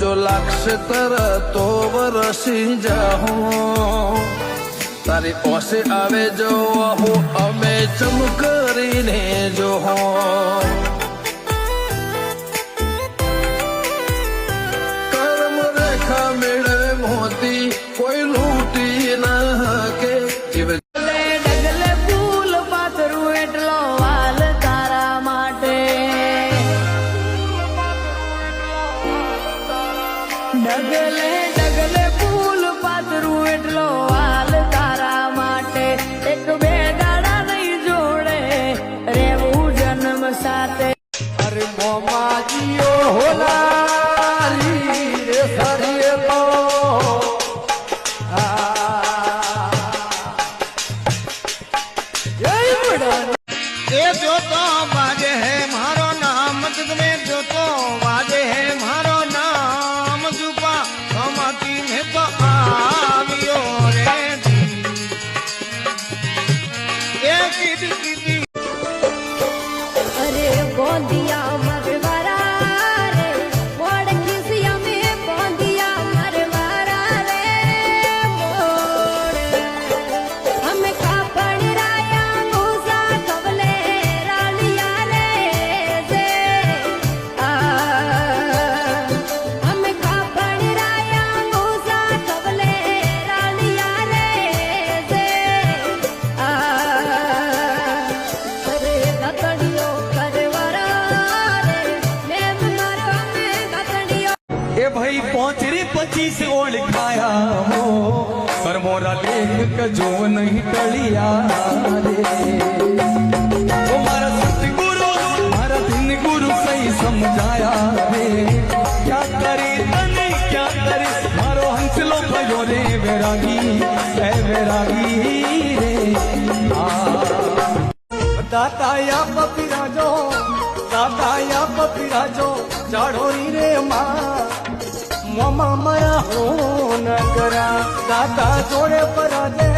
જો લાગશે તરતો વરસી જાઉં તારી પાસે આવે જો હું અમે ચમ કરીને જો કર્મ રેખા મેળવે મોતી કોઈ લૂટી ન કે જીવ ડગલે ફૂલ પાથરું એટલો વાલ તારા માટે ડગલે ડગલે ફૂલ પાથરું એટલો વાલ તારા માટે એક બે દાડા નહીં જોડે રેવું જન્મ સાથે અરે મોમાજીઓ હોલારી રે સારી તો ये जो तो बाजे है मारो नाम जग में जो तो बाजे है मारो नाम जुपा समाती में तो आवियो रे ये कीदी अरे गोंदिया मरवारा रे मोड़ किसिया में गोंदिया मरवारा रे मोड़ हमें कापड़ राया मूसा कवले रानिया रे जे हमें कापड़ राया मूसा कवले रानिया रे जे अरे गतड़ियो ए भाई पहुंचरी 25 ओळखाया हो पर मोरा लेख जो नहीं टलिया रे ओ मारा सतगुरु मारा दिन गुरु सही समझाया रे क्या करे तने क्या करे मारो हंसलो भयो रे वैरागी ए वैरागी रे दाताया पपिराजो चाड़ोरी रे माँ ममा मया हो न करा दादा जोड़े पर दे